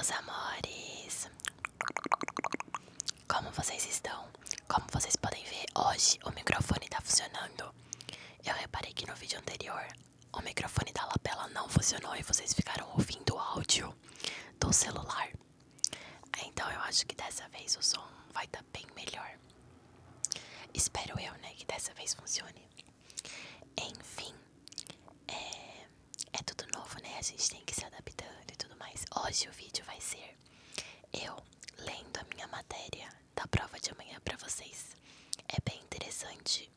meus amores, como vocês estão? Como vocês podem ver, hoje o microfone tá funcionando. Eu reparei que no vídeo anterior o microfone da lapela não funcionou e vocês ficaram ouvindo o áudio do celular. Então eu acho que dessa vez o som vai estar bem melhor. Espero eu, né, que dessa vez funcione. Enfim, é tudo novo, né? A gente tem que se adaptando e tudo mais. Hoje o vídeo vai ser eu lendo a minha matéria da prova de amanhã pra vocês. É bem interessante.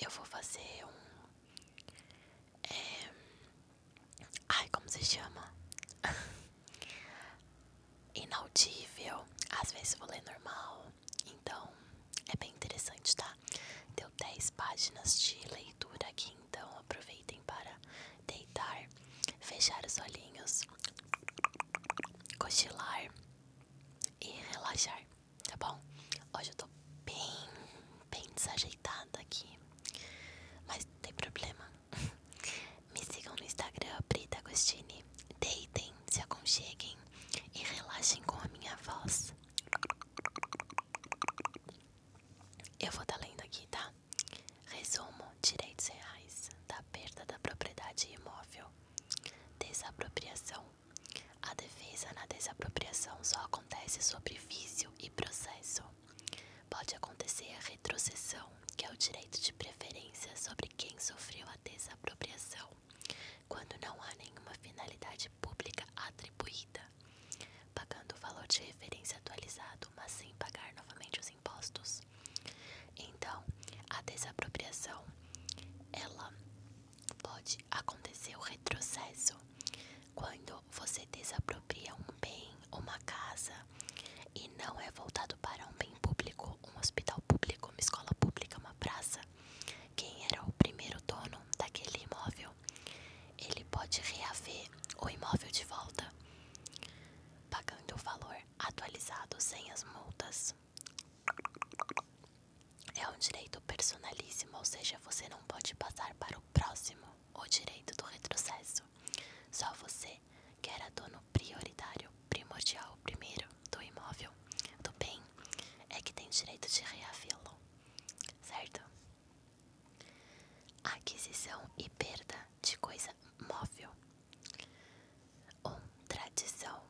Eu vou fazer ai, como se chama? Inaudível. Às vezes vou ler normal. Então, é bem interessante, tá? Deu 10 páginas de leitura aqui, então aproveitem para deitar, fechar os olhinhos, cochilar e relaxar, tá bom? Hoje eu tô bem desajeitada aqui, mas não tem problema. Me sigam no Instagram, Brita Agostini. Deitem, se aconcheguem e relaxem com a minha voz. Eu vou estar lendo aqui, tá? Resumo: direitos reais, da perda da propriedade imóvel. Desapropriação. A defesa na desapropriação só acontece sobre vício e processo. Pode acontecer a retrocessão, que é o direito de preferência sobre quem sofreu a desapropriação, quando não há nenhuma finalidade pública atribuída, pagando o valor de referência atualizado, mas sem pagar novamente os impostos. Então, a desapropriação, ela pode acontecer o retrocesso quando você desapropria um bem, uma casa, e não é voltado para um bem público, um hospital público, uma escola pública, uma praça. Quem era o primeiro dono daquele imóvel, ele pode reaver o imóvel de volta, pagando o valor atualizado sem as multas. É um direito personalíssimo, ou seja, você não pode passar para o próximo o direito do retrocesso. Só você, que era dono prioritário, primordial, primeiro do imóvel, do bem, é que tem direito de reavê-lo, certo? Aquisição e perda de coisa móvel. Tradição.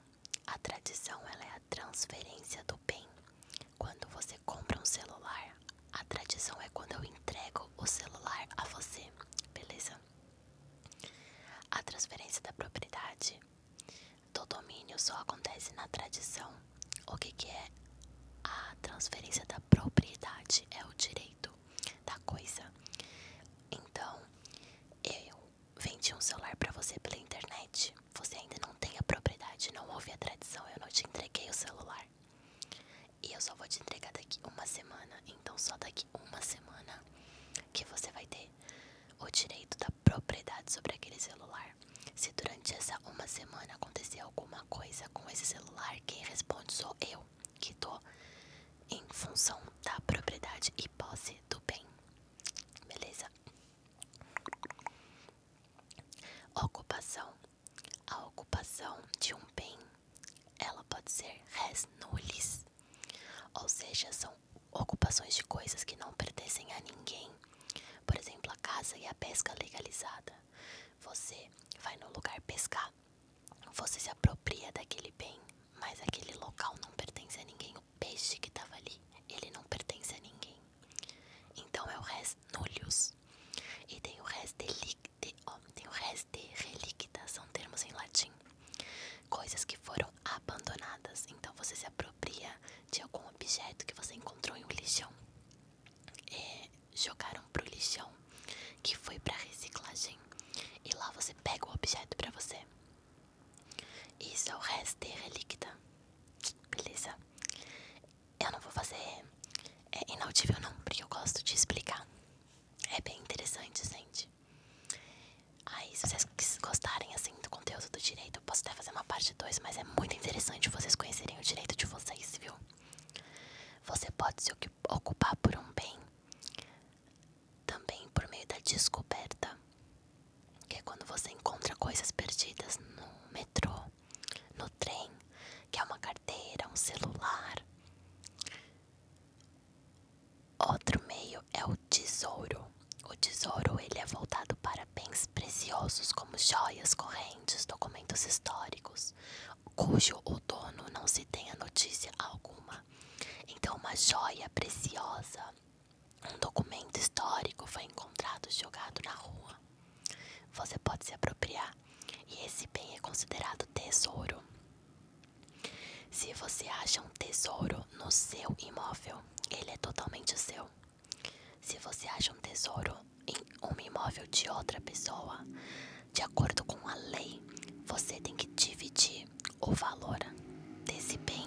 A tradição, ela é a transferência do bem. Quando você compra um celular, a tradição é quando eu entrego o celular a você, beleza? A transferência da propriedade, do domínio, só acontece na tradição. O que é a transferência da propriedade? É o direito da coisa. Então, eu vendi um celular pra você pela internet. Você ainda não tem a propriedade, não houve a tradição, eu não te entreguei o celular. E eu só vou te entregar daqui uma semana. Então só daqui uma semana que você vai ter o direito da propriedade sobre aquele celular. Se durante essa uma semana acontecer alguma coisa com esse celular, quem responde sou eu, que tô em função da propriedade e posse do bem, beleza? Ocupação. A ocupação de um bem, ela pode ser res nullis, ou seja, são ocupações de coisas que não pertencem a ninguém. Por exemplo, a caça e a pesca legalizada. Você vai no lugar pescar, você se apropria daquele bem, mas aquele local não pertence a ninguém. O peixe que estava ali, ele não pertence a ninguém. Então é o res nullius. E tem o res delicti, tem o res de relicta, são termos em latim. Coisas que foram abandonadas. Então você se apropria de algum objeto que você encontrou em um lixão. Jogaram pro lixão, que foi pra reciclagem, e lá você pega o objeto pra você. Isso é o res de relicta, beleza? Eu não vou fazer inaudível não, porque eu gosto de explicar. É bem interessante, gente. Aí, se vocês gostarem assim do conteúdo do direito, eu posso até fazer uma parte 2, mas é muito interessante vocês conhecerem o direito de vocês, viu? Você pode se ocupar por um bem também por meio da descoberta, que é quando você encontra coisas perdidas no metrô, no trem, joias, correntes, documentos históricos, cujo o dono não se tenha notícia alguma. Então, uma joia preciosa, um documento histórico foi encontrado jogado na rua. Você pode se apropriar e esse bem é considerado tesouro. Se você acha um tesouro no seu imóvel, ele é totalmente seu. Se você acha um tesouro em um imóvel de outra pessoa, de acordo com a lei, você tem que dividir o valor desse bem.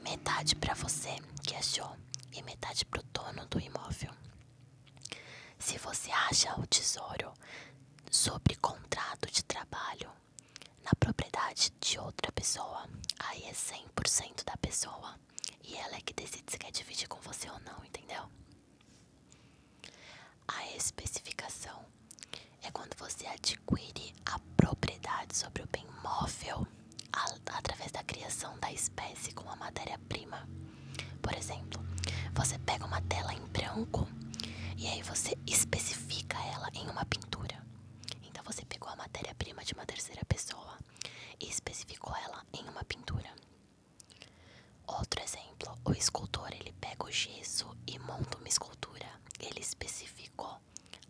Metade para você que achou e metade para o dono do imóvel. Se você acha o tesouro sobre contrato de trabalho na propriedade de outra pessoa, aí é 100% da pessoa e ela é que decide se quer dividir com você ou não, entendeu? A especificação é quando você adquire a propriedade sobre o bem móvel através da criação da espécie com a matéria-prima. Por exemplo, você pega uma tela em branco e aí você especifica ela em uma pintura. Então você pegou a matéria-prima de uma terceira pessoa e especificou ela em uma pintura. Outro exemplo, o escultor ele pega o gesso e monta uma escultura. Ele especificou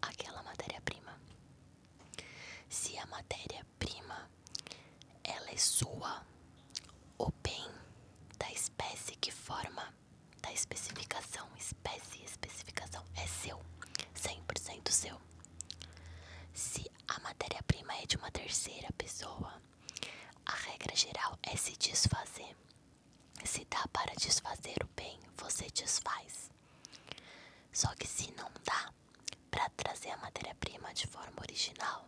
aquela matéria-prima. Se a matéria-prima ela é sua, o bem da espécie que forma da especificação, espécie e especificação é seu, 100% seu. Se a matéria-prima é de uma terceira pessoa, a regra geral é se desfazer. Se dá para desfazer o bem, você desfaz. Só que se não dá para trazer a matéria-prima de forma original,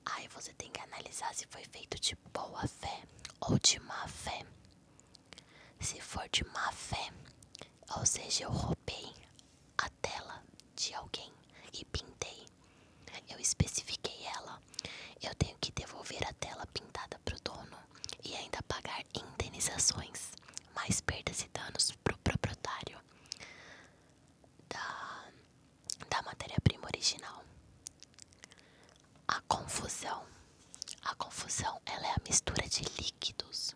aí você tem que analisar se foi feito de boa fé ou de má fé. Se for de má fé, ou seja, eu roubei a tela de alguém e pintei, eu especifiquei ela, eu tenho que devolver a tela pintada para o dono e ainda pagar indenizações, mais perdas e danos para o proprietário da matéria-prima original. A confusão ela é a mistura de líquidos.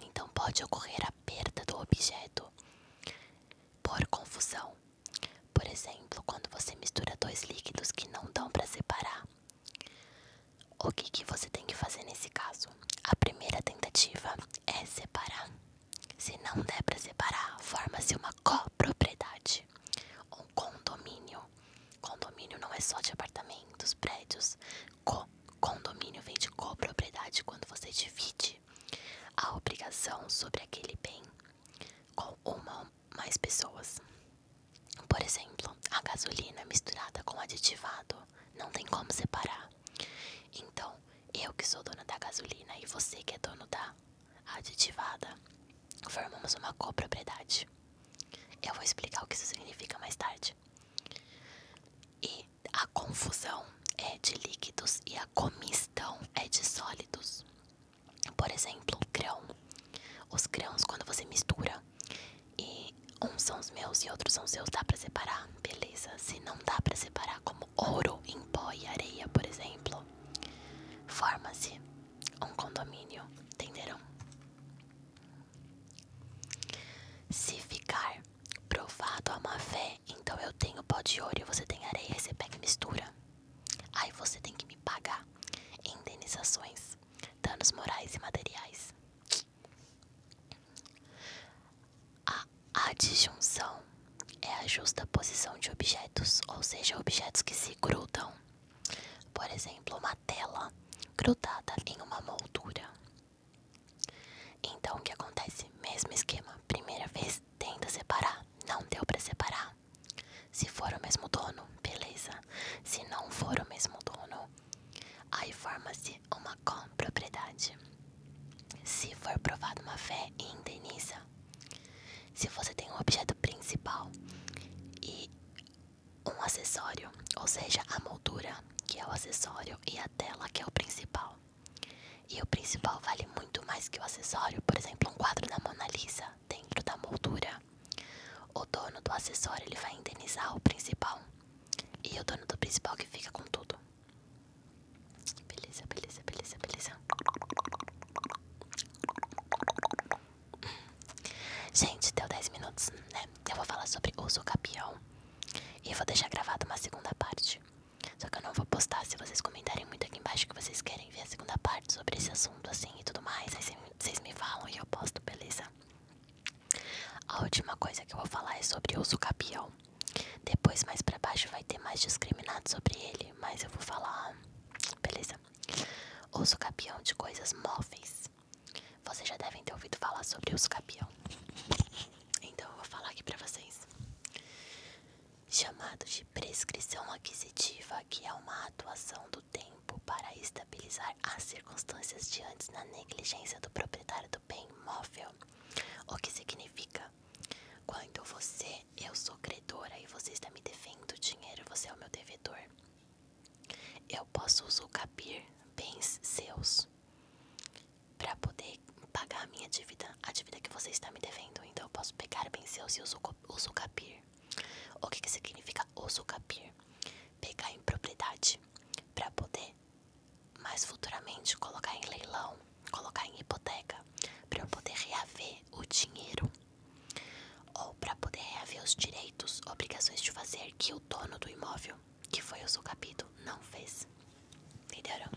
Então pode ocorrer a perda do objeto por confusão. Por exemplo, quando você mistura dois líquidos que não dão para separar, o que você tem que fazer nesse caso? A primeira tentativa é separar. Se não der para separar, forma-se uma copropriedade, um condomínio. Condomínio não é só de apartamentos, prédios. Condomínio vem de copropriedade quando você divide a obrigação sobre aquele bem com uma ou mais pessoas. Por exemplo, a gasolina misturada com aditivado não tem como separar. Então, eu que sou dona da gasolina e você que é dono da aditivada, formamos uma copropriedade. Eu vou explicar o que isso significa mais tarde. E a confusão é de líquidos e a comistão é de sólidos. Por exemplo, grão. Os grãos, quando você mistura e uns são os meus e outros são seus, dá pra separar? Beleza. Se não dá pra separar, como ouro em pó e areia, por exemplo, forma-se um condomínio. Entenderam? Se ficar provado a má fé, então eu tenho pó de ouro e você tem areia, aí você pega e mistura. Aí você tem que me pagar indenizações, danos morais e materiais. A adjunção é a justa posição de objetos, ou seja, objetos que se grudam. Por exemplo, uma tela grudada em uma moldura. Então o que acontece? Mesmo esquema, primeira vez tenta separar, não deu pra separar. Se for o mesmo dono, beleza. Se não for o mesmo dono, aí forma-se uma copropriedade. Se for provado má fé, indeniza. Se você tem um objeto principal e um acessório, ou seja, a moldura, que é o acessório, e a tela, que é o principal. E o principal vale muito mais que o acessório. Por exemplo, um quadro da Mona Lisa dentro da moldura. O dono do acessório ele vai indenizar o principal. E o dono do principal que fica com tudo. Gente, deu 10 minutos, né? Eu vou falar sobre uso capião. E vou deixar gravado uma segunda parte. Só que eu não vou postar se vocês comentarem muito aqui embaixo que vocês querem ver a segunda parte sobre esse assunto assim e tudo mais. Aí vocês me falam e eu posto, beleza? A última coisa que eu vou falar é sobre uso capião. Depois mais pra baixo vai ter mais discriminado sobre ele, mas eu vou falar, beleza? Uso capião de coisas móveis. Vocês já devem ter ouvido falar sobre uso capião. Então eu vou falar aqui pra vocês. Chamado de prescrição aquisitiva, que é uma atuação do tempo para estabilizar as circunstâncias de antes na negligência do proprietário do bem móvel. O que significa? Quando eu sou credora e você está me devendo dinheiro, você é o meu devedor. Eu posso usucapir bens seus para poder pagar a minha dívida, a dívida que você está me devendo. Então eu posso pegar bens seus e usucapir. O que significa usucapir? Pegar em propriedade para poder mais futuramente colocar em leilão, colocar em hipoteca, para eu poder reaver o dinheiro ou para poder reaver os direitos, obrigações de fazer que o dono do imóvel, que foi usucapido, não fez. Entenderam?